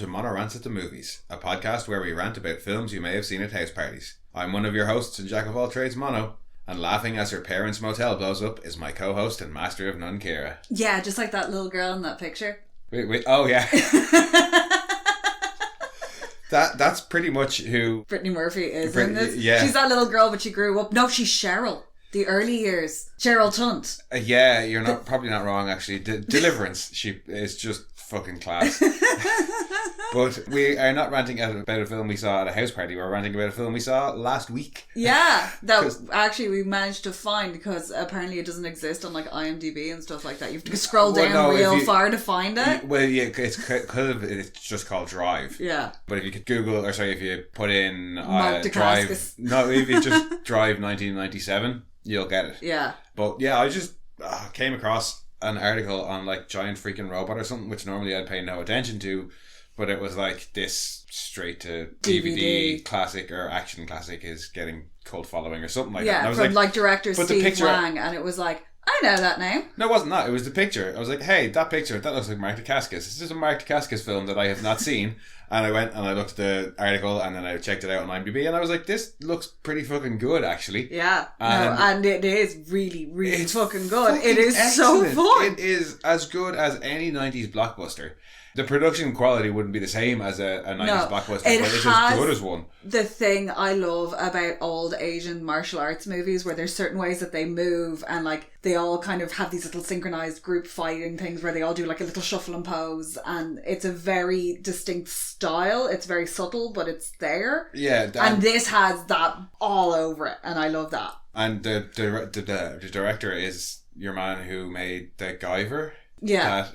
to Mono Rants at the Movies, a podcast where we rant about films you may have seen at house parties. I'm one of your hosts and jack of all trades, Mono, and laughing as her parents' motel blows up is my co-host and master of none, Kira. Yeah, just like that little girl in that picture. Wait, oh yeah. That's pretty much who Brittany Murphy is in this. Yeah. She's that little girl, but she grew up. No, she's Cheryl. The early years. Cheryl Tunt. Yeah, you're probably not wrong actually. Deliverance. She is just fucking class. But we are not ranting about a film we saw at a house party. We're ranting about a film we saw last week. Yeah, that actually we managed to find because apparently it doesn't exist on like IMDb and stuff like that. You have to scroll down far to find it. Well, yeah, it's just called Drive. Yeah. But if you could Google, or sorry, if you put in Dacascos. Drive, no, if you just Drive 1997, you'll get it. Yeah. But yeah, I just came across an article on like Giant Freaking Robot or something, which normally I'd pay no attention to. But it was like this straight to DVD classic or action classic is getting cult following or something like that. And I was from like director Steve Wang, and it was like, I know that name. No, it wasn't that. It was the picture. I was like, hey, that picture, that looks like Mark Dacascos. This is a Mark Dacascos film that I have not seen. And I went and I looked at the article and then I checked it out on IMDb and I was like, this looks pretty fucking good, actually. Yeah. And it is really, really fucking good. It is excellent. So fun. It is as good as any 90s blockbuster. The production quality wouldn't be the same as a 90s blockbuster, but it's as good as one. The thing I love about old Asian martial arts movies where there's certain ways that they move and like they all kind of have these little synchronized group fighting things where they all do like a little shuffle and pose, and it's a very distinct style. It's very subtle, but it's there. Yeah. And this has that all over it, and I love that. And the director is your man who made The Guyver. Yeah,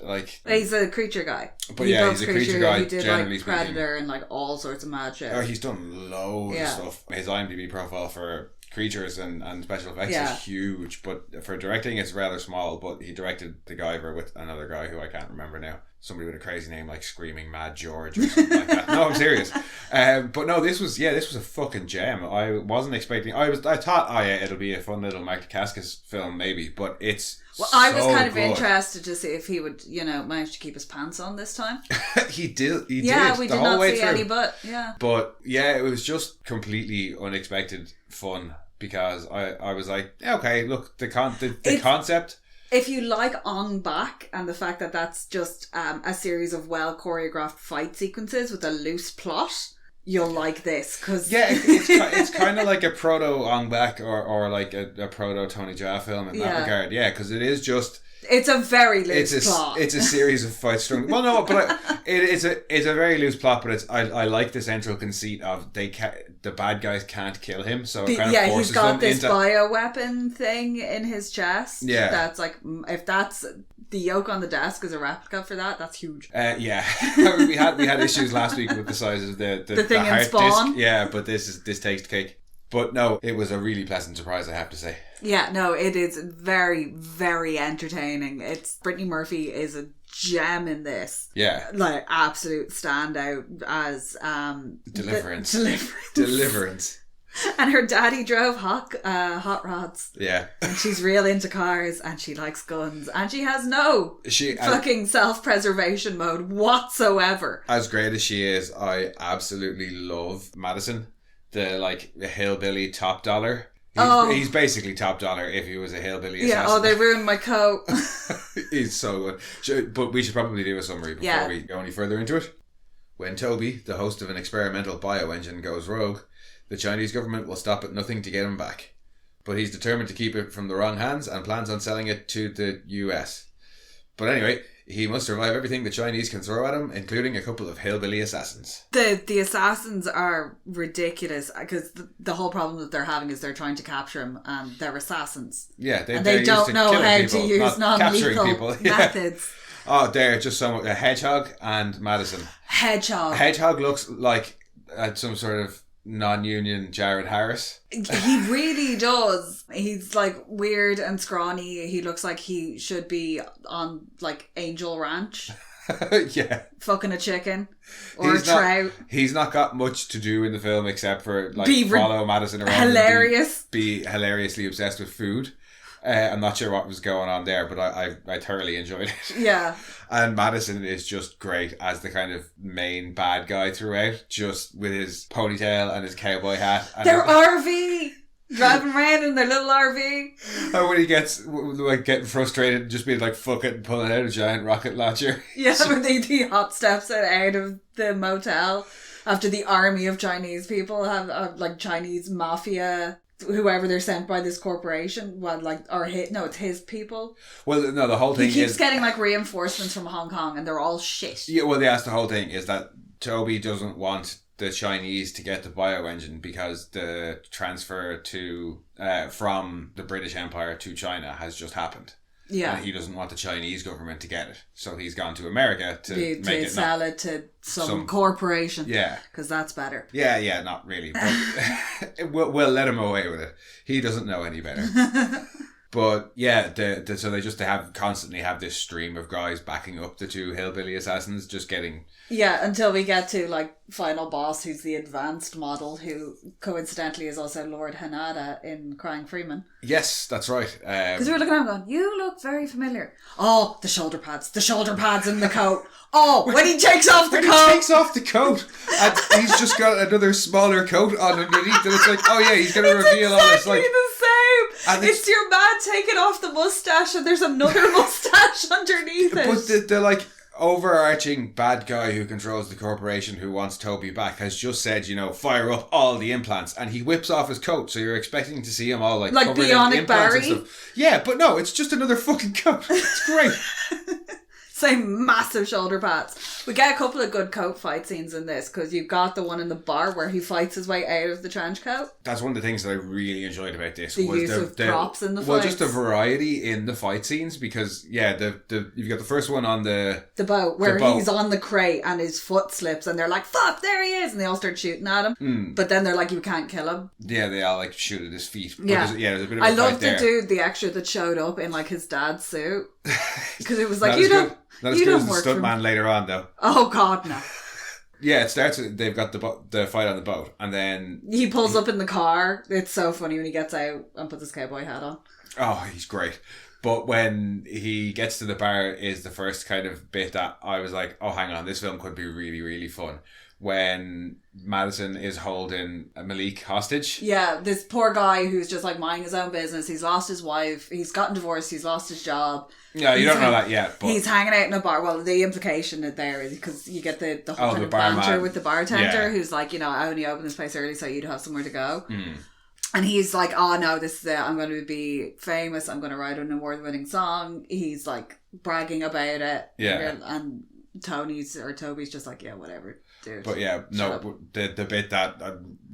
he's a creature guy. But he's a creature guy. He did generally like Predator and like all sorts of mad shit. Oh, he's done loads of stuff. His IMDb profile for creatures and special effects is huge, but for directing it's rather small. But he directed The Guyver with another guy who I can't remember now. Somebody with a crazy name like Screaming Mad George or something like that. No, I'm serious. But no, this was a fucking gem. I wasn't expecting. I thought, it'll be a fun little Mark Dacascos film maybe, but it's. Well, I was kind of interested to see if he would, manage to keep his pants on this time. He did. Yeah, we did not see any butt. Yeah. But yeah, it was just completely unexpected fun because I was like, okay, look, the concept. If you like Ong Bak and the fact that that's just a series of well choreographed fight sequences with a loose plot, you'll like this. Cause it's kind of like a proto Ong Bak or like a proto Tony Jaa film in that regard. Yeah, because it is just. It's a very loose plot. It's a series of fights strung. Well, no, but it's a very loose plot. But I like the central conceit of the bad guys can't kill him, so it kind of forces he's got them this bioweapon thing in his chest. Yeah, that's like if that's the yoke on the desk is a replica for that. That's huge. Yeah, we had issues last week with the size of the thing the in Spawn. Disc. Yeah, but this takes the cake. But no, it was a really pleasant surprise, I have to say. Yeah, no, it is very, very entertaining. Brittany Murphy is a gem in this. Yeah. Like, absolute standout as... Deliverance. And her daddy drove hot rods. Yeah. And she's real into cars and she likes guns. And she has no fucking self-preservation mode whatsoever. As great as she is, I absolutely love Madison. The hillbilly top dollar. He's basically top dollar if he was a hillbilly assassin. They ruined my coat. He's so good. But we should probably do a summary before we go any further into it. When Toby, the host of an experimental bioengine, goes rogue, the Chinese government will stop at nothing to get him back. But he's determined to keep it from the wrong hands and plans on selling it to the US. But anyway, he must survive everything the Chinese can throw at him, including a couple of hillbilly assassins. The assassins are ridiculous because the whole problem that they're having is they're trying to capture him and they're assassins. Yeah, they don't know how to use non-lethal methods. Oh, they're just a hedgehog and Madison. Hedgehog looks like some sort of non-union Jared Harris. He really does. He's like weird and scrawny. He looks like he should be on like Angel Ranch. Yeah. Fucking a chicken. Or a trout. He's not got much to do in the film except for follow Madison around. Hilarious. Be hilariously obsessed with food. I'm not sure what was going on there, but I thoroughly enjoyed it. Yeah. And Madison is just great as the kind of main bad guy throughout, just with his ponytail and his cowboy hat. And their RV! Driving around in their little RV. And when he gets, like, getting frustrated and just being like, fuck it, and pulling out a giant rocket launcher. Yeah, when he hot steps it out of the motel after the army of Chinese people have like Chinese mafia, whoever they're sent by this corporation, it's his people. Well, no, the whole thing is... He keeps getting like reinforcements from Hong Kong and they're all shit. Yeah, well, that's the whole thing, is that Toby doesn't want the Chinese to get the bioengine because the transfer to from the British Empire to China has just happened. Yeah. And he doesn't want the Chinese government to get it. So he's gone to America to sell it to some corporation. Yeah. Because that's better. Yeah, not really. But we'll let him away with it. He doesn't know any better. But yeah, so they just constantly have this stream of guys backing up the two hillbilly assassins, just getting... Yeah, until we get to like final boss, who's the advanced model, who coincidentally is also Lord Hanada in Crying Freeman. Yes, that's right. Because we were looking at him going, you look very familiar. Oh, the shoulder pads in the coat. Oh, when he takes off the coat. He takes off the coat and he's just got another smaller coat on underneath, and it's like, oh yeah, he's going to reveal all this. Like, the same. And it's your man taking off the mustache and there's another mustache underneath it. But the like overarching bad guy who controls the corporation who wants Toby back has just said, fire up all the implants, and he whips off his coat, so you're expecting to see him all like covered Bionic in implants Barry. and stuff. Yeah, but no, it's just another fucking coat. It's great. Same massive shoulder pads. We get a couple of good coat fight scenes in this, because you've got the one in the bar where he fights his way out of the trench coat. That's one of the things that I really enjoyed about this. The use of props in the fights. Well, just the variety in the fight scenes, because you've got the first one on the boat where he's on the crate and his foot slips and they're like, fuck, there he is, and they all start shooting at him. But then they're like, you can't kill him. Yeah, they all like shoot at his feet. Yeah, there's a bit of a I fight loved there. the dude, the extra that showed up in like his dad's suit, because it was like, Not as good as the stuntman later on, though. Oh God, no. Yeah, it starts. They've got the fight on the boat, and then he pulls up in the car. It's so funny when he gets out and puts his cowboy hat on. Oh, he's great. But when he gets to the bar is the first kind of bit that I was like, oh, hang on, this film could be really, really fun. When Madison is holding Malik hostage. Yeah, this poor guy who's just like minding his own business. He's lost his wife. He's gotten divorced. He's lost his job. Yeah, you don't know that yet. But... He's hanging out in a bar. Well, the implication there is because you get the whole kind of banter with the bartender who's like, I only opened this place early so you'd have somewhere to go. And he's like, oh no, this is it. I'm going to be famous. I'm going to write an award-winning song. He's like bragging about it. Yeah. And Toby's just like, yeah, whatever, dude. But yeah, no, the bit that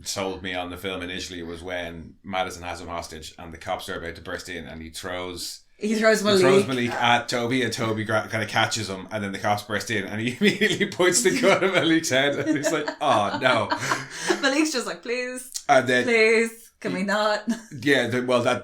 sold me on the film initially was when Madison has him hostage and the cops are about to burst in and he throws Malik at Toby, and Toby kind of catches him, and then the cops burst in and he immediately points the gun at Malik's head and he's like, oh no. Malik's just like, please, can we not? Yeah,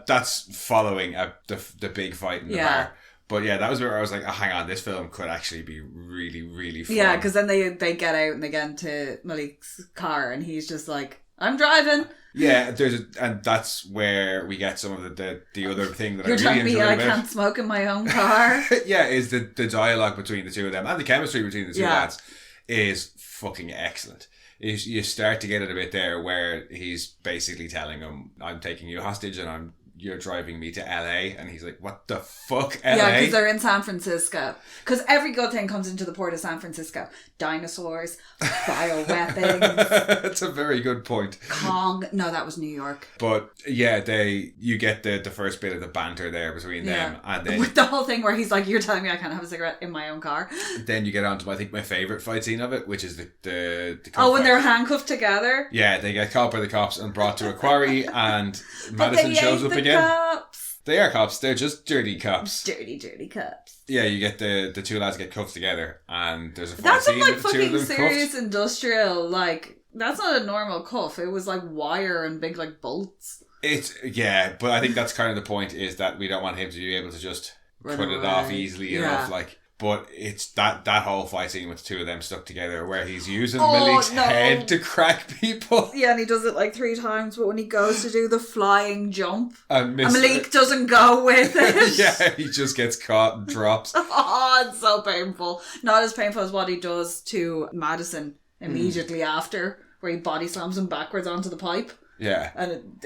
that's following the big fight in the bar. But yeah, that was where I was like, oh, hang on, this film could actually be really, really fun. Yeah, because then they get out and they get into Malik's car and he's just like, I'm driving. Yeah, and that's where we get some of the other thing that You're I really enjoyed telling me about. I can't smoke in my own car? Yeah, is the dialogue between the two of them and the chemistry between the two lads is fucking excellent. You start to get it a bit there where he's basically telling him, I'm taking you hostage and you're driving me to LA, and he's like, what the fuck, LA? Yeah, because they're in San Francisco. Because every good thing comes into the port of San Francisco. Dinosaurs, bioweapons. That's a very good point. Kong. No, that was New York. But yeah, you get the first bit of the banter there between them, and then with the whole thing where he's like, you're telling me I can't have a cigarette in my own car. Then you get on to I think my favourite fight scene of it, which is the when they're handcuffed together. Yeah, they get caught by the cops and brought to a quarry, and Madison shows up again. Cops. They are cops. They're just dirty cops. Dirty cops. Yeah, you get the two lads get cuffed together, and there's a fight that's scene like with the two of them serious cuffed. Industrial. Like, that's not a normal cuff. It was like wire and big like bolts. But I think that's kind of the point, is that we don't want him to be able to just cut it off easily enough. Like, But it's that whole fight scene with the two of them stuck together where he's using Malik's head to crack people. Yeah, and he does it like 3 times, but when he goes to do the flying jump, and Malik Malik doesn't go with it. Yeah, he just gets caught and drops. Oh, it's so painful. Not as painful as what he does to Madison immediately after, where he body slams him backwards onto the pipe. Yeah. And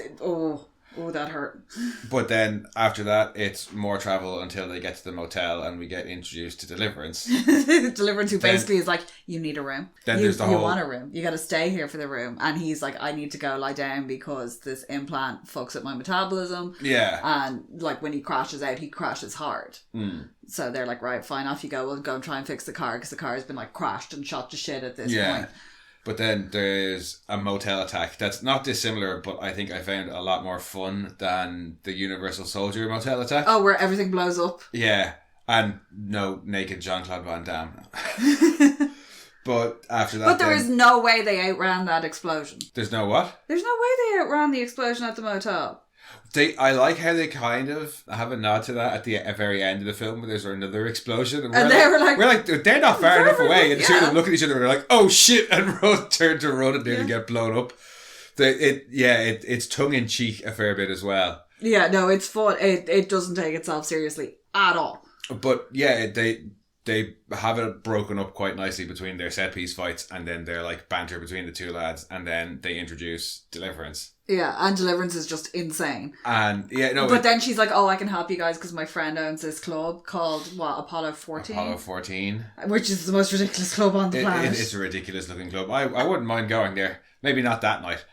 that hurt. But then after that, it's more travel until they get to the motel and we get introduced to Deliverance. Deliverance, who basically is like, you need a room. Then you there's you want a room. You got to stay here for the room. And he's like, I need to go lie down because this implant fucks up my metabolism. Yeah. And like when he crashes out, he crashes hard. So they're like, right, fine, off you go. We'll go and try and fix the car because the car has been like crashed and shot to shit at this point. But then there's a motel attack that's not dissimilar, but I think I found a lot more fun than the Universal Soldier motel attack. Oh, where everything blows up. Yeah. And no naked Jean-Claude Van Damme. But after that... But there is no way they outran that explosion. There's no what? There's no way they outran the explosion at the motel. I like how they kind of have a nod to that at the very end of the film where there's another explosion. And they were like... We're like, they're not far enough away. And the two of them look at each other and they're like, oh shit, and turn to run and nearly get blown up. It's tongue-in-cheek a fair bit as well. Yeah, no, it's fun. It doesn't take itself seriously at all. But yeah, they have it broken up quite nicely between their set-piece fights and then their like banter between the two lads, and then they introduce Deliverance. Yeah, and Deliverance is just insane. And but then she's like, oh, I can help you guys because my friend owns this club called Apollo 14? Apollo 14. Which is the most ridiculous club on the planet. It's a ridiculous looking club. I wouldn't mind going there. Maybe not that night.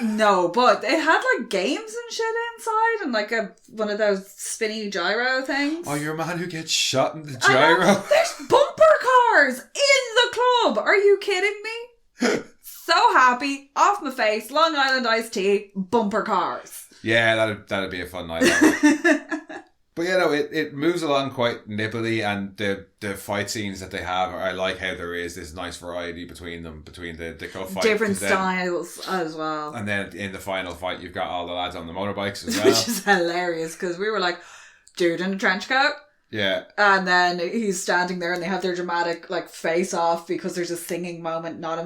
No, but it had like games and shit inside and like one of those spinny gyro things. Oh, you're a man who gets shot in the gyro? There's bumper cars in the club. Are you kidding me? So happy, off my face, Long Island iced tea, bumper cars. Yeah, that'd be a fun night. But it moves along quite nippily, and the fight scenes that they have, I like how there is this nice variety between them, between the co-fight. Different styles as well. And then in the final fight, you've got all the lads on the motorbikes as well. Which is hilarious, because we were like, dude in a trench coat. Yeah. And then he's standing there and they have their dramatic like face off because there's a singing moment not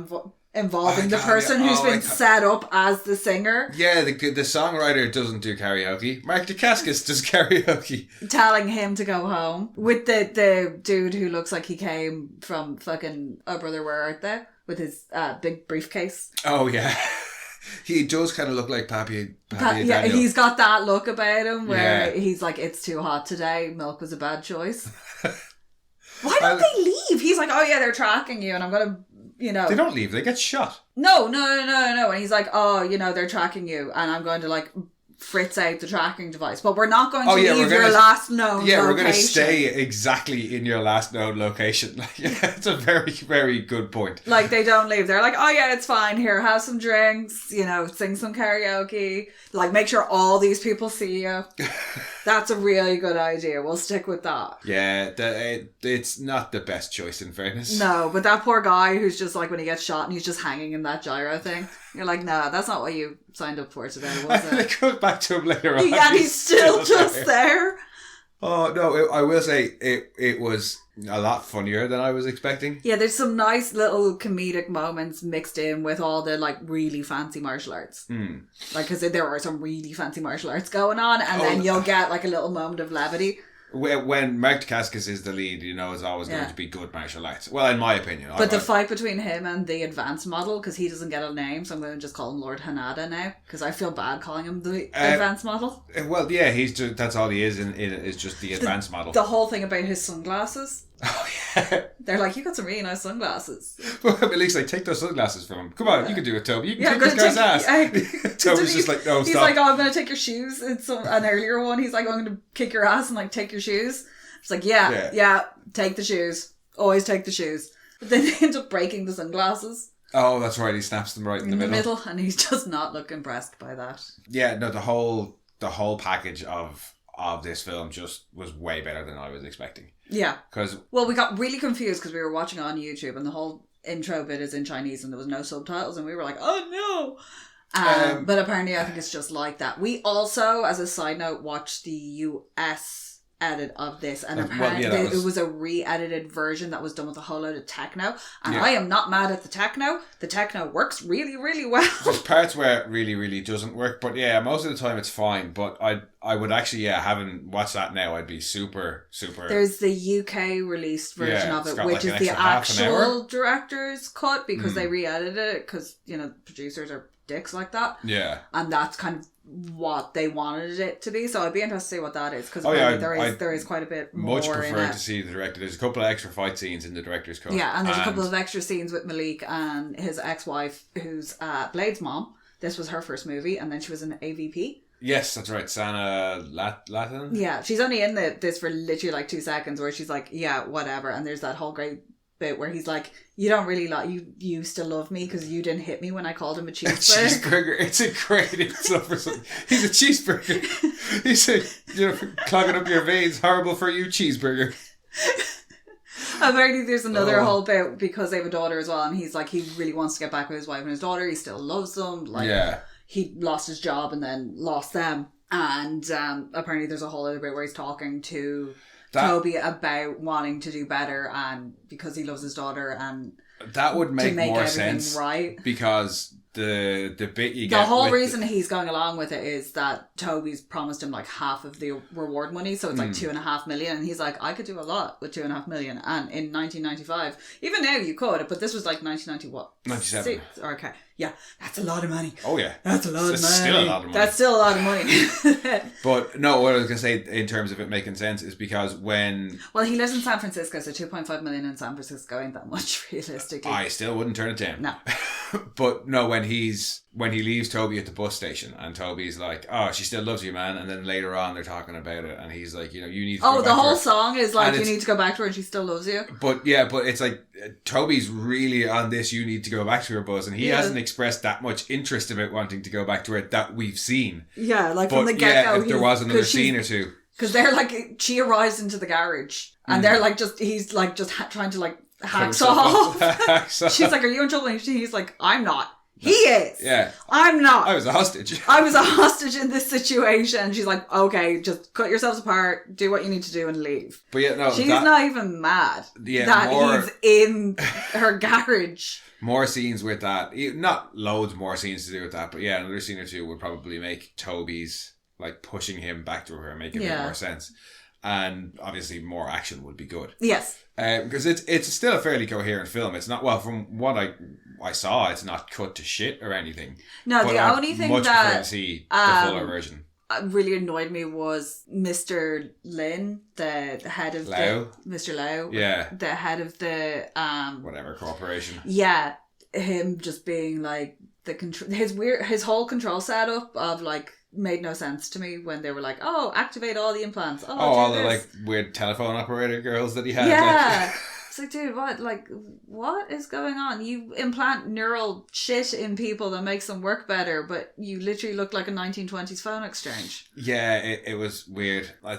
involving the person who's been set up as the singer. Yeah, the songwriter doesn't do karaoke. Mark Dacascos does karaoke. Telling him to go home. With the dude who looks like he came from fucking Oh Brother Where Art Thou? With his big briefcase. Oh yeah. He does kind of look like Pappy yeah, he's got that look about him where he's like, it's too hot today, milk was a bad choice. Why don't they leave? He's like, oh yeah, they're tracking you and I'm going to, They don't leave, they get shot. No. And he's like, oh, they're tracking you and I'm going to like fritz out the tracking device. But we're not going to leave your last known location. Yeah, we're going to stay exactly in your last known location. It's a very, very good point. Like, they don't leave. They're like, oh yeah, it's fine. Here, have some drinks, sing some karaoke. Like, make sure all these people see you. That's a really good idea. We'll stick with that. Yeah, it's not the best choice in fairness. No, but that poor guy who's just like when he gets shot and he's just hanging in that gyro thing. You're like, nah, that's not what you signed up for today, was it? It goes back to him later on. Yeah, he's still just there. Oh, no, I will say it was a lot funnier than I was expecting. Yeah, there's some nice little comedic moments mixed in with all the like really fancy martial arts. Like, because there are some really fancy martial arts going on, and then you'll get like a little moment of levity. When Mark Dacascos is the lead, it's always going to be good martial arts. Well, in my opinion. But the fight between him and the advanced model, because he doesn't get a name, so I'm going to just call him Lord Hanada now, because I feel bad calling him the advanced model. Well, yeah, that's all he is is just the advanced model. The whole thing about his sunglasses. Oh, yeah. They're like, you got some really nice sunglasses. Well, at least like, take those sunglasses from him. Come on, you can do it, Toby. You can kick this guy's ass. Toby's just like, no, stop. He's like, oh, I'm going to take your shoes. It's an earlier one. He's like, I'm going to kick your ass and like take your shoes. It's like, yeah, take the shoes. Always take the shoes. But then they end up breaking the sunglasses. Oh, that's right. He snaps them right in the middle. And he's just not look impressed by that. Yeah, no, the whole package of this film just was way better than I was expecting. Yeah. Well, we got really confused because we were watching on YouTube and the whole intro bit is in Chinese and there was no subtitles and we were like, oh no. But apparently I think it's just like that. We also, as a side note, watched the US edit of this, and Well, apparently yeah, it was a re-edited version that was done with a whole load of techno, and Yeah. I am not mad at the techno works really, really well. There's parts where it really, really doesn't work, but yeah, most of the time it's fine. But I would actually, having watched that now, I'd be super. There's the UK released version of it's it, got which like is an the extra half an hour. actual director's cut, because they re-edited it, because, you know, producers are dicks like that. Yeah. And that's kind of what they wanted it to be. So I'd be interested to see what that is, because there is quite a bit more much in prefer it. to see the director. There's a couple of extra fight scenes in the director's cut. Yeah, and there's a couple of extra scenes with Malik and his ex-wife, who's Blade's mom. This was her first movie, and then she was in AVP. Yes, that's right. Sana Latin. Yeah, she's only in this for literally like 2 seconds, where she's like, yeah, whatever. And there's that whole great bit where he's like, you don't really you still love me because you didn't hit me when I called him a cheeseburger. Cheeseburger. It's a great insult for something. He's a cheeseburger. He's clogging up your veins. Horrible for you, cheeseburger. Apparently there's another whole bit, because they have a daughter as well, and he's like, he really wants to get back with his wife and his daughter. He still loves them. Like, he lost his job and then lost them. And apparently there's a whole other bit where he's talking to Toby about wanting to do better, and because he loves his daughter, and that would make more everything sense, right? Because the bit you get, the whole reason he's going along with it is that Toby's promised him like half of the reward money, so it's like 2.5 million, and he's like, I could do a lot with 2.5 million. And in 1995, even now you could, but this was like 1990 what? 97. Okay, yeah, that's a lot of money. Oh yeah, that's a lot of money. Still a lot of money. That's still a lot of money. But no, what I was gonna say in terms of it making sense is because well, he lives in San Francisco, so 2.5 million in San Francisco ain't that much realistically. I still wouldn't turn it down. No. But no, when he leaves Toby at the bus station, and Toby's like, oh, she still loves you, man, and then later on they're talking about it, and he's like, you know, you need to go back the whole to her. song is like, you need to go back to her and she still loves you. But it's like Toby's really on this you need to go back to her buzz, and he hasn't expressed that much interest about wanting to go back to her that we've seen. Yeah, like from the get-go. If there was another scene or two. Because they're like, she arrives into the garage, and they're like, he's like just trying to like hacksaw off. She's like, are you in trouble? And he's like, I'm not. He is. Yeah. I'm not. I was a hostage. I was a hostage in this situation. She's like, okay, just cut yourselves apart, do what you need to do and leave. But yeah, no. She's not even mad that he's in her garage. More scenes with that. Not loads more scenes to do with that, but yeah, another scene or two would probably make Toby's like pushing him back to her and make a bit more sense. And obviously more action would be good. Yes. Because it's still a fairly coherent film. It's not, well, from what I saw, it's not cut to shit or anything. No, but the only thing much that prefer to see the fuller version. Really annoyed me was Mr. Lin, the head of Mr. Lau. Yeah. The head of the whatever corporation. Yeah. Him just being like his whole control setup of like made no sense to me when they were like, oh, activate all the implants. All the like weird telephone operator girls that he had. Yeah. It's like, dude, what is going on? You implant neural shit in people that makes them work better, but you literally look like a 1920s phone exchange. Yeah, it was weird. I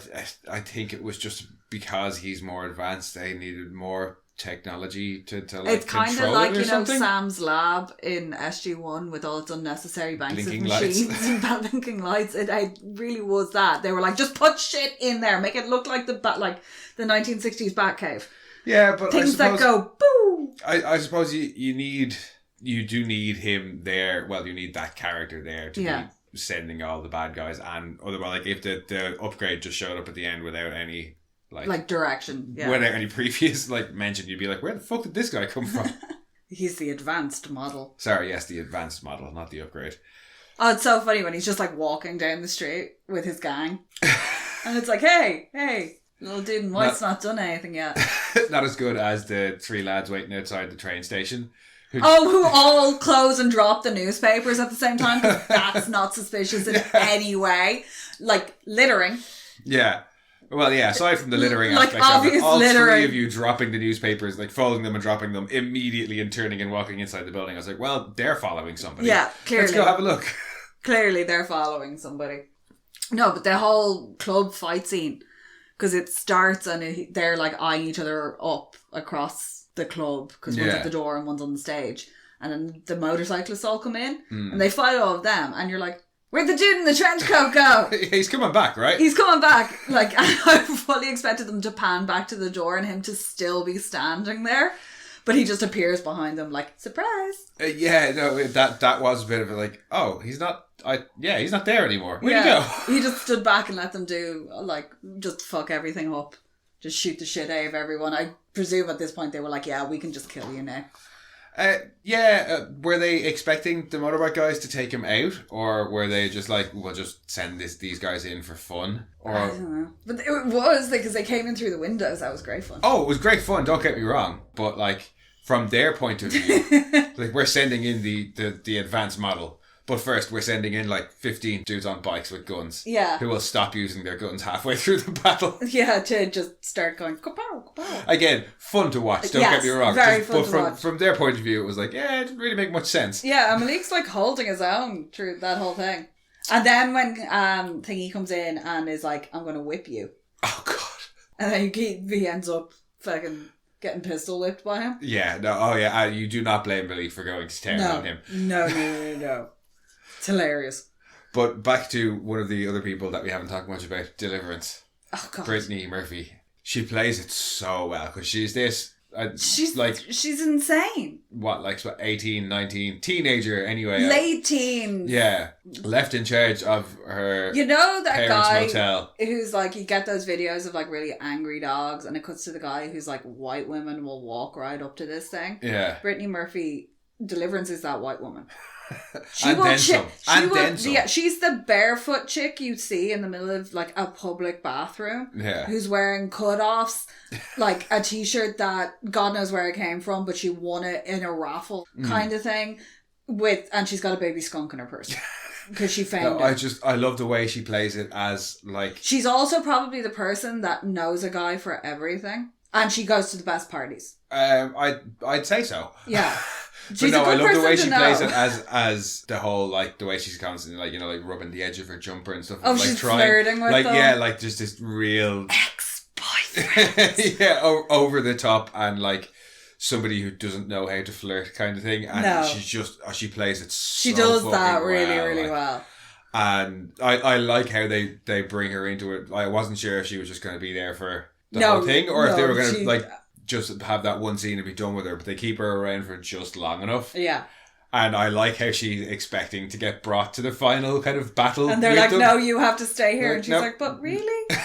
think it was just because he's more advanced, they needed more technology to like it's kind of like, you know, something. Sam's lab in SG1 with all its unnecessary banks Blinking of machines and blinking lights. It really was that. They were like, just put shit in there, make it look like the 1960s Batcave. Yeah, but things that go boo. I suppose you do need him there. Well, you need that character there to be sending all the bad guys, and otherwise, like if the upgrade just showed up at the end without any like direction, without any previous like mention, you'd be like, where the fuck did this guy come from? He's the advanced model. Sorry, yes, the advanced model, not the upgrade. Oh, it's so funny when he's just like walking down the street with his gang, and it's like, hey. Little dude in white's not done anything yet. Not as good as the three lads waiting outside the train station. Who all close and drop the newspapers at the same time, because that's not suspicious in any way. Like, littering. Yeah. Well, yeah, aside from the littering like aspect of it, all littering. three of you dropping the newspapers, like folding them and dropping them immediately and turning and walking inside the building. I was like, well, they're following somebody. Yeah, clearly. Let's go have a look. Clearly they're following somebody. No, but the whole club fight scene, because it starts and they're like eyeing each other up across the club, because one's at the door and one's on the stage, and then the motorcyclists all come in and they fight all of them, and you're like, Where'd the dude in the trench coat go? He's coming back, right? He's coming back. Like, I fully expected them to pan back to the door and him to still be standing there. But he just appears behind them like, surprise. Yeah, no, that was a bit of a like, oh, he's not there anymore. Where'd he go? He just stood back and let them do, like, just fuck everything up. Just shoot the shit out of everyone. I presume at this point they were like, yeah, we can just kill you now. Were they expecting the motorbike guys to take him out? Or were they just like, we'll just send these guys in for fun? Or I don't know. But it was, because they came in through the windows. That was great fun. Oh, it was great fun, don't get me wrong. But like, from their point of view, like we're sending in the advanced model. But first, we're sending in like 15 dudes on bikes with guns. Yeah. Who will stop using their guns halfway through the battle. Yeah, to just start going, kapow, kapow. Again, fun to watch, don't get me wrong. Very fun to watch. From their point of view, it was like, yeah, it didn't really make much sense. Yeah, and Malik's like holding his own through that whole thing. And then when Thingy comes in and is like, I'm going to whip you. Oh, God. And then he ends up fucking getting pistol whipped by him. Yeah, no, oh yeah, you do not blame Malik for going to town on him. No. It's hilarious. But back to one of the other people that we haven't talked much about, Deliverance. Oh, God. Brittany Murphy. She plays it so well because she's this... she's insane. What, like 18, 19, teenager anyway. Late teens. Yeah. Left in charge of her that guy motel. Who's like, you get those videos of like really angry dogs and it cuts to the guy who's like, white women will walk right up to this thing. Yeah. Brittany Murphy, Deliverance is that white woman. Then some. Yeah, she's the barefoot chick you see in the middle of like a public bathroom. Yeah. Who's wearing cutoffs, like a t-shirt that God knows where it came from, but she won it in a raffle kind of thing. And she's got a baby skunk in her purse. Because she found it. I love the way she plays it as like... She's also probably the person that knows a guy for everything. And she goes to the best parties. I'd say so. Yeah. But no, I love the way she plays it as the whole, like, the way she's constantly, like, like rubbing the edge of her jumper and stuff. Oh, like, she's flirting with them. Yeah, like, just this real... ex-boyfriend. Yeah, over the top and, like, somebody who doesn't know how to flirt kind of thing. And she plays it so She does that really, well, really well. And I like how they bring her into it. I wasn't sure if she was just going to be there for the whole thing or if they were going to, like... just have that one scene and be done with her, but they keep her around for just long enough. Yeah. And I like how she's expecting to get brought to the final kind of battle. And they're like, them. no, you have to stay here. Like, and she's like, but really?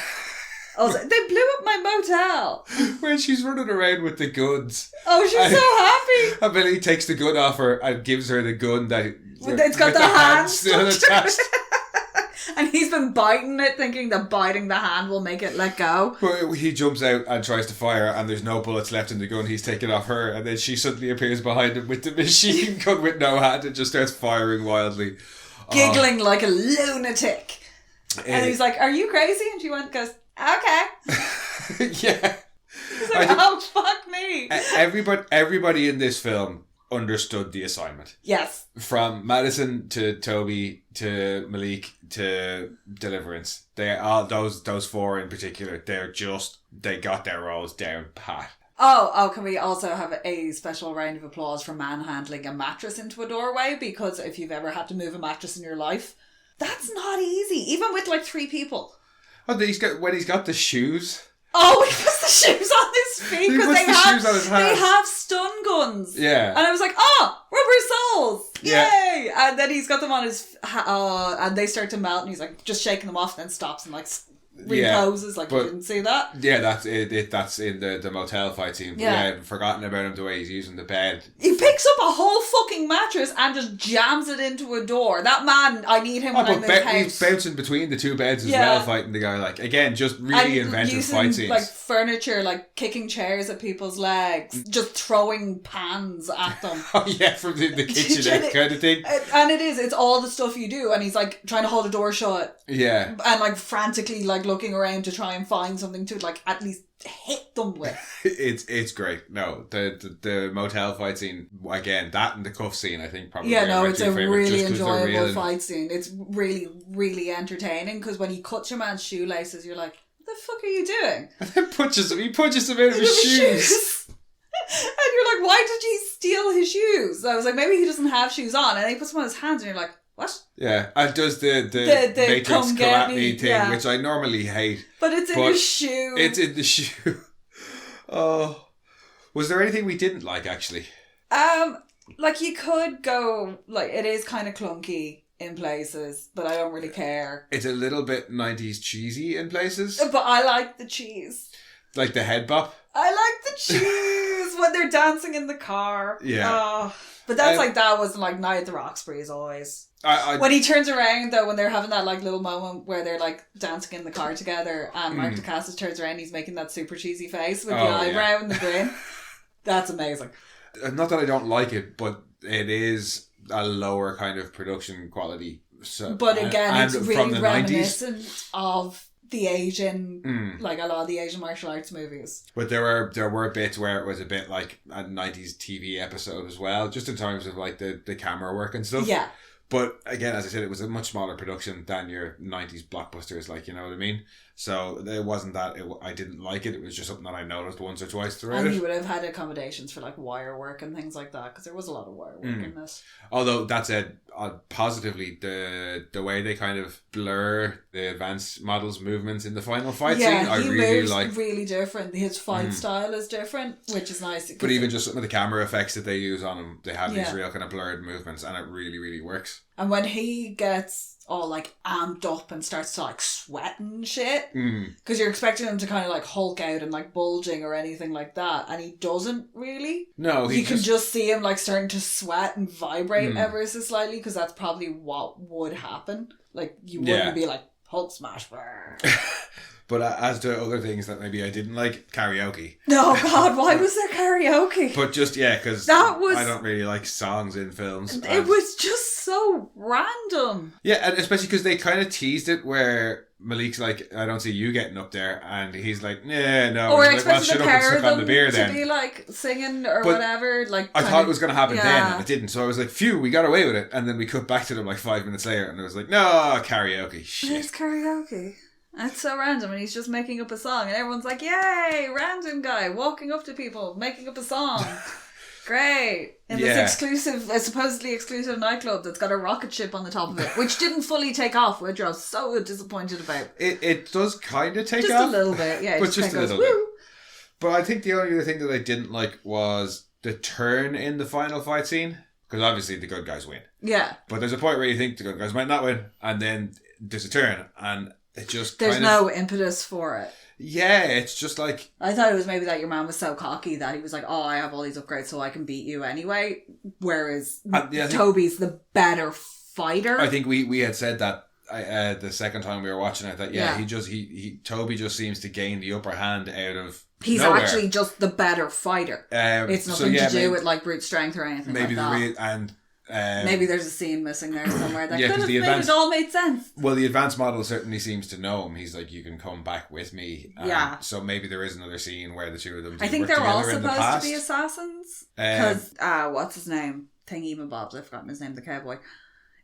Also, they blew up my motel. When she's running around with the guns. Oh, she's so happy. And Billy takes the gun off her and gives her the gun that... It's got the hands still attached. And he's been biting it, thinking that biting the hand will make it let go. But he jumps out and tries to fire, and there's no bullets left in the gun. He's taken off her, and then she suddenly appears behind him with the machine gun with no hand and just starts firing wildly. Giggling like a lunatic. And he's like, are you crazy? And she goes, okay. Yeah. He's like, oh, fuck me. Everybody in this film understood the assignment. Yes. From Madison to Toby to Malik to Deliverance. They all those four in particular, they got their roles down pat. Oh, can we also have a special round of applause for manhandling a mattress into a doorway? Because if you've ever had to move a mattress in your life, that's not easy. Even with like 3 people. Oh, he's got the shoes. Oh, he puts the shoes on his feet because they have stun guns. Yeah. And I was like, rubber soles. Yay. Yeah. And then he's got them on his, and they start to melt and he's like just shaking them off and then stops and like reposes like you didn't see that. Yeah, that's it. That's in the motel fight scene. But yeah, I'd forgotten about him the way he's using the bed. He picks up a whole fucking mattress and just jams it into a door. That man, I need him when I move house. He's bouncing between the 2 beds as well, fighting the guy. Like, again, just really inventive fight scenes. Like furniture, like kicking chairs at people's legs, just throwing pans at them. Oh yeah, from the kitchenette kind of thing. And it's all the stuff you do. And he's like trying to hold a door shut. Yeah. And like frantically like looking around to try and find something to like at least hit them with. It's great. No, the motel fight scene again, that and the cuff scene, I think probably. Yeah, no, it's a really enjoyable fight scene. It's really, really entertaining because when he cuts your man's shoelaces, you're like, "What the fuck are you doing?" And then he punches him out of his shoes. And you're like, "Why did he steal his shoes?" I was like, maybe he doesn't have shoes on, and then he puts them on his hands, and you're like, what? Yeah, and does the Matrix come get karate me, thing, which I normally hate. But it's in the shoe. It's in the shoe. Oh. Was there anything we didn't like, actually? Like, you could go, like, it is kind of clunky in places, but I don't really care. It's a little bit 90s cheesy in places. But I like the cheese. Like the head bop? I like the cheese when they're dancing in the car. Yeah. But that's that was like Night at the Roxbury as always. When he turns around though, when they're having that like little moment where they're like dancing in the car together and Mark Dacascos turns around, he's making that super cheesy face with the eyebrow and the grin. That's amazing. Not that I don't like it, but it is a lower kind of production quality. So, but again, it's really reminiscent of the Asian, like a lot of the Asian martial arts movies. But there were bits where it was a bit like a 90s TV episode as well, just in terms of like the camera work and stuff. Yeah. But again, as I said, it was a much smaller production than your 90s blockbusters, like, you know what I mean? So it wasn't that I didn't like it. It was just something that I noticed once or twice throughout. And you would have had accommodations for like wire work and things like that, because there was a lot of wire work in this. Although that said, positively, the way they kind of blur the advanced models' movements in the final fight scene, I really like. Really different. His fight style is different, which is nice. But even just some of the camera effects that they use on him, they have these real kind of blurred movements, and it really, really works. And when he gets all like amped up and starts to like sweat and shit, because you're expecting him to kind of like Hulk out and like bulging or anything like that, and he doesn't really. No, you can just see him like starting to sweat and vibrate ever so slightly, because that's probably what would happen. Like, you wouldn't be like Hulk smash. But as to other things that maybe I didn't like, karaoke. No, God, why was there karaoke? But just, because I don't really like songs in films. It was just so random. Yeah, and especially because they kind of teased it where Malik's like, I don't see you getting up there, and he's like, yeah, no. Or like, expecting the pair of them to be like singing or whatever. Like, I thought it was going to happen then, and it didn't. So I was like, phew, we got away with it. And then we cut back to them like 5 minutes later, and it was like, no, karaoke. Shit. It's karaoke. That's so random, and he's just making up a song, and everyone's like, yay, random guy walking up to people, making up a song. Great. In this exclusive, supposedly exclusive nightclub that's got a rocket ship on the top of it, which didn't fully take off, which I was so disappointed about. It does kind of take off. Just a little bit, yeah. But just a little bit. But I think the only other thing that I didn't like was the turn in the final fight scene, because obviously the good guys win. Yeah. But there's a point where you think the good guys might not win, and then there's a turn, and it just there's no impetus for it. Yeah, it's just like... I thought it was maybe that your man was so cocky that he was like, oh, I have all these upgrades so I can beat you anyway. Whereas Toby's the better fighter. I think we had said that the second time we were watching it, that Toby just seems to gain the upper hand out of He's nowhere. Actually just the better fighter. It's nothing to do with like brute strength or anything like that. Maybe there's a scene missing there somewhere that could have made it all made sense. Well, the advanced model certainly seems to know him. He's like, you can come back with me. So maybe there is another scene where the two of them I think they're all supposed to be assassins. Because, what's his name? Thingy Bobs, I've forgotten his name, the cowboy.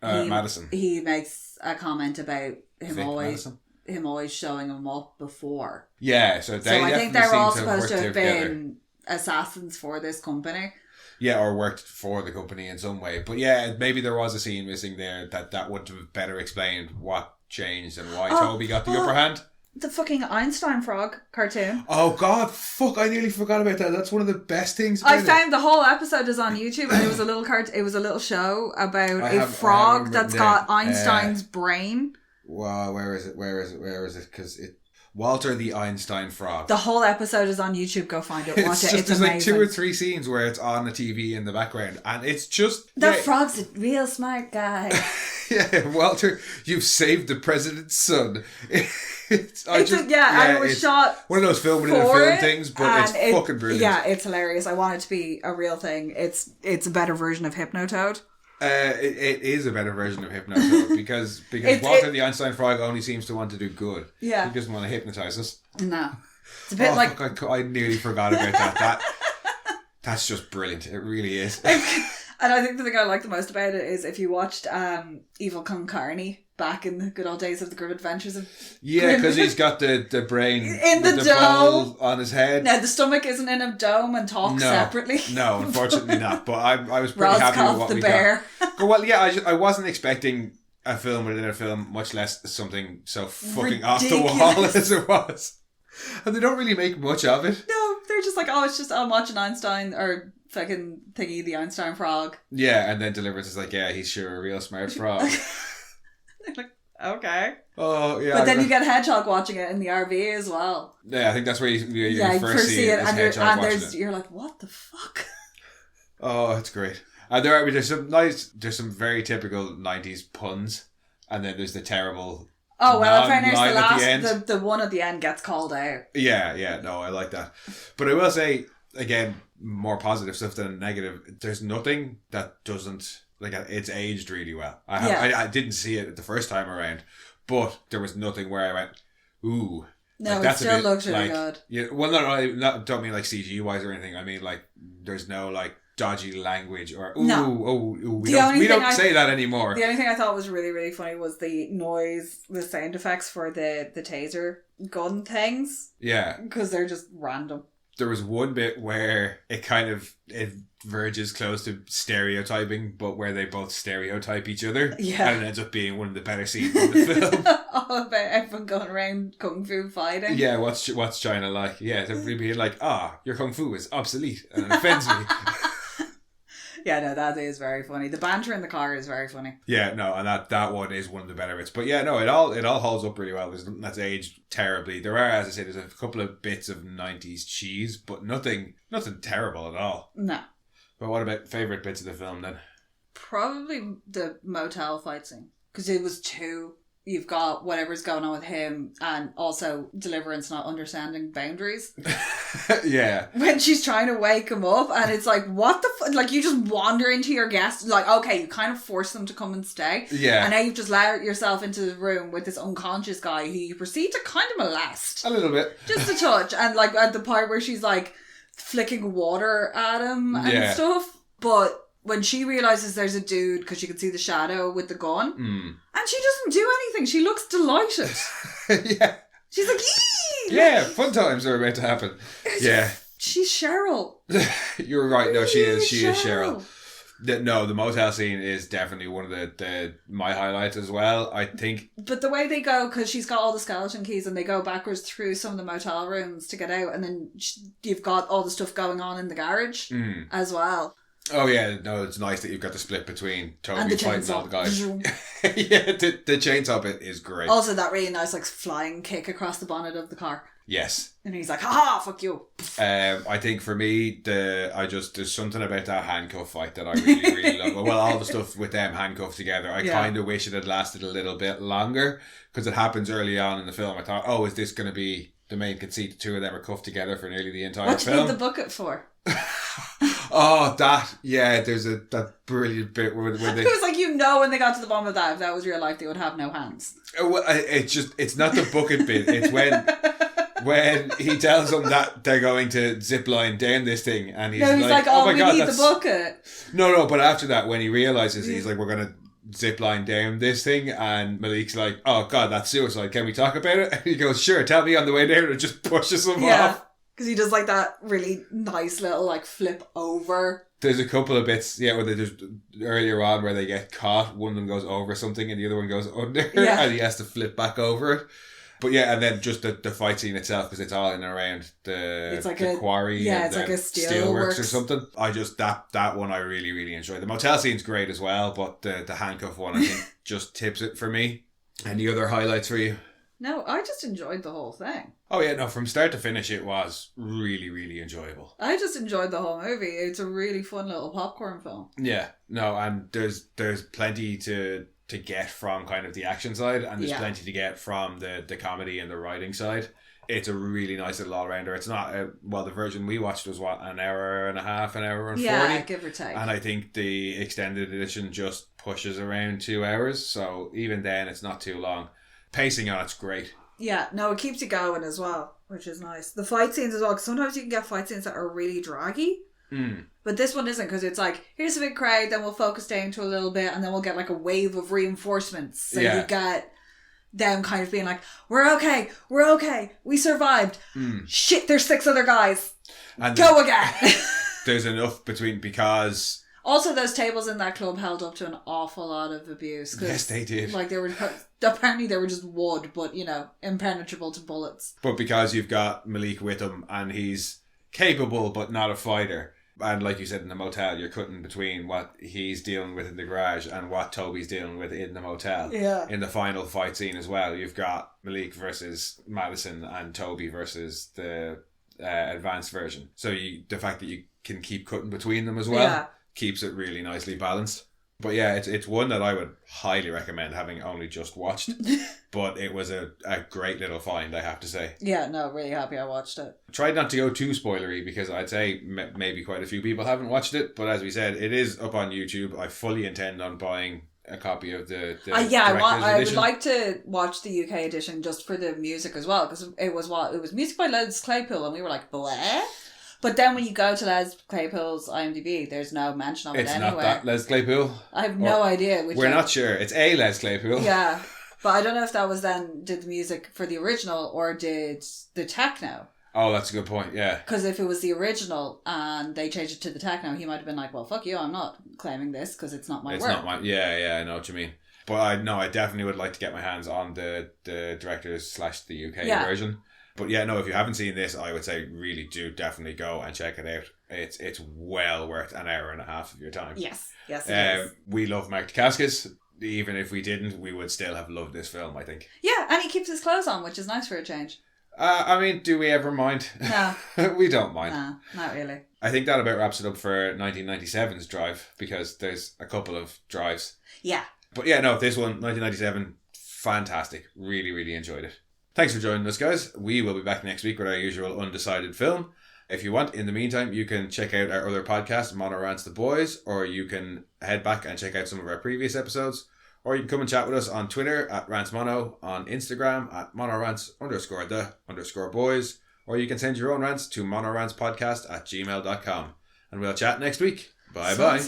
Madison. He makes a comment about him always showing him up before. Yeah, so I think they're all supposed to have been assassins for this company. Yeah, or worked for the company in some way. But yeah, maybe there was a scene missing there that would have better explained what changed and why Toby got the upper hand. The fucking Einstein frog cartoon. Oh God, fuck! I nearly forgot about that. That's one of the best things. I found the whole episode is on YouTube, and it was a little it was a little show about a frog that's got Einstein's brain. Wow, where is it? Because it. Walter the Einstein Frog. The whole episode is on YouTube. Go find it. Watch it. It's there's amazing. Like 2 or 3 scenes where it's on the TV in the background, and it's just that frog's a real smart guy. Yeah, Walter, you've saved the president's son. I was shot one of those film things, but it's fucking brilliant. Yeah, it's hilarious. I want it to be a real thing. It's a better version of Hypnotoad. It is a better version of Hypnotoad because Walter the Einstein Frog only seems to want to do good. Yeah. He doesn't want to hypnotise us. No. It's a bit like... Fuck, I nearly forgot about that. That's just brilliant. It really is. And I think the thing I like the most about it is if you watched Evil Kung Carney, back in the good old days of the Grim Adventures of Yeah, because he's got the brain in the dome dome on his head. No, the stomach isn't in a dome and talks separately. No, unfortunately not. But I was pretty Roscoff happy with what the we bear. got. Well, yeah, I wasn't expecting a film within a film, much less something so fucking off the wall as it was. And they don't really make much of it. No, they're just like, it's just, I'm watching Einstein, or fucking thingy, the Einstein frog. Yeah, and then Deliverance is like, yeah, he's sure a real smart frog. They're like, okay. Oh, yeah. But then you get Hedgehog watching it in the RV as well. Yeah, I think that's where you first see it. And you're like, what the fuck? Oh, it's great. And there's some very typical 90s puns, and then there's the terrible. Oh, well, in fairness, the one at the end gets called out. Yeah, no, I like that. But I will say, again, more positive stuff than negative. There's nothing that doesn't, like, it's aged really well. I didn't see it the first time around, but there was nothing where I went, ooh. No, like, it still looks really good. Yeah, well, no, don't mean like CG wise or anything. I mean, like, there's no, like, dodgy language or we don't say that anymore. The only thing I thought was really, really funny was the noise, the sound effects for the taser gun things. Yeah. Because they're just random. There was one bit where it verges close to stereotyping, but where they both stereotype each other. Yeah. And it ends up being one of the better scenes in the film. All about everyone going around kung fu fighting. Yeah, what's China like? Yeah, everybody being like, your kung fu is obsolete and it offends me. Yeah, no, that is very funny. The banter in the car is very funny. Yeah, no, and that one is one of the better bits. But yeah, no, it all holds up really well. There's nothing that's aged terribly. There are, as I say, there's a couple of bits of 90s cheese, but nothing terrible at all. No. But what about favourite bits of the film then? Probably the motel fight scene. Because it was two. You've got whatever's going on with him, and also Deliverance not understanding boundaries. Yeah. When she's trying to wake him up, and it's like, what the fuck? Like, you just wander into your guest. Like, okay, you kind of force them to come and stay. Yeah. And now you've just let yourself into the room with this unconscious guy who you proceed to kind of molest. A little bit. Just a touch. And like at the part where she's like flicking water at him and stuff. But when she realises there's a dude, because she can see the shadow with the gun, and she doesn't do anything. She looks delighted. Yeah. She's like, eee! Yeah, fun times are about to happen. Yeah. She's Cheryl. You're right. No, she is Cheryl. The motel scene is definitely one of the my highlights as well, I think. But the way they go, because she's got all the skeleton keys, and they go backwards through some of the motel rooms to get out, and then you've got all the stuff going on in the garage as well. Oh yeah, no, it's nice that you've got the split between Toby and the fighting all the guys. Yeah, the chainsaw bit is great. Also that really nice like flying kick across the bonnet of the car. Yes. And he's like, haha, fuck you. I think for me, there's something about that handcuff fight that I really, really love. Well, all the stuff with them handcuffed together, I kind of wish it had lasted a little bit longer, because it happens early on in the film. I thought, is this going to be the main conceit? The two of them are cuffed together for nearly the entire film. What do you need the bucket for? There's that brilliant bit where they... It was like, when they got to the bottom of that, if that was real life, they would have no hands. Well, it's not the bucket bit. It's when he tells them that they're going to zip line down this thing, and he's like, oh my God, we need the bucket. No, but after that, when he realises, he's like, we're going to zip line down this thing, and Malik's like, oh God, that's suicide. Can we talk about it? And he goes, sure, tell me on the way down, and just pushes him off. Because he does like that really nice little like flip over. There's a couple of bits, where they just earlier on where they get caught. One of them goes over something and the other one goes under, and he has to flip back over it. But and then just the fight scene itself, because it's all in and around the quarry, it's like a steelworks or something. I just that one I really, really enjoyed. The motel scene's great as well, but the handcuff one I think just tips it for me. Any other highlights for you? No, I just enjoyed the whole thing. Oh yeah, no, from start to finish it was really, really enjoyable. I just enjoyed the whole movie. It's a really fun little popcorn film. Yeah, no, and there's plenty to get from kind of the action side, and there's plenty to get from the comedy and the writing side. It's a really nice little all-rounder. It's not, the version we watched was an hour and a half, an hour and 40? Yeah, give or take. And I think the extended edition just pushes around 2 hours, so even then it's not too long. Pacing on it's great. Yeah, no, it keeps you going as well, which is nice. The fight scenes as well, because sometimes you can get fight scenes that are really draggy. But this one isn't, because it's like, here's a big crowd, then we'll focus down to a little bit, and then we'll get like a wave of reinforcements. So you get them kind of being like, we're okay, we survived. Shit, there's 6 other guys. And go again. There's enough between, because... Also, those tables in that club held up to an awful lot of abuse. Yes, they did. Like, they were... Apparently, they were just wood, but, you know, impenetrable to bullets. But because you've got Malik with him, and he's capable, but not a fighter. And like you said, in the motel, you're cutting between what he's dealing with in the garage and what Toby's dealing with in the motel. Yeah. In the final fight scene as well, you've got Malik versus Madison and Toby versus the advanced version. So the fact that you can keep cutting between them as well keeps it really nicely balanced. But yeah, it's one that I would highly recommend, having only just watched. But it was a great little find, I have to say. Yeah, no, really happy I watched it. Tried not to go too spoilery, because I'd say maybe quite a few people haven't watched it. But as we said, it is up on YouTube. I fully intend on buying a copy of the I would like to watch the UK edition just for the music as well, because it was music by Les Claypool, and we were like, bleh. But then when you go to Les Claypool's IMDb, there's no mention of it anywhere. It's not that Les Claypool? I have no idea. We're not sure. It's a Les Claypool. Yeah. But I don't know if that was then, did the music for the original or did the techno? Oh, that's a good point, yeah. Because if it was the original and they changed it to the techno, he might have been like, well, fuck you, I'm not claiming this because it's not my work. It's not my... Yeah, I know what you mean. But I definitely would like to get my hands on the director's / the UK version. But yeah, no, if you haven't seen this, I would say really do definitely go and check it out. It's well worth an hour and a half of your time. Yes, it is. We love Mark Dacascos. Even if we didn't, we would still have loved this film, I think. Yeah, and he keeps his clothes on, which is nice for a change. I mean, do we ever mind? No. We don't mind. No, not really. I think that about wraps it up for 1997's drive, because there's a couple of drives. Yeah. But yeah, no, this one, 1997, fantastic. Really, really enjoyed it. Thanks for joining us, guys. We will be back next week with our usual undecided film. If you want, in the meantime, you can check out our other podcast, Mono Rants The Boys, or you can head back and check out some of our previous episodes, or you can come and chat with us on Twitter at RantsMono, on Instagram at monorants_the_boys, or you can send your own rants to monorantspodcast@gmail.com. And we'll chat next week. Bye-bye.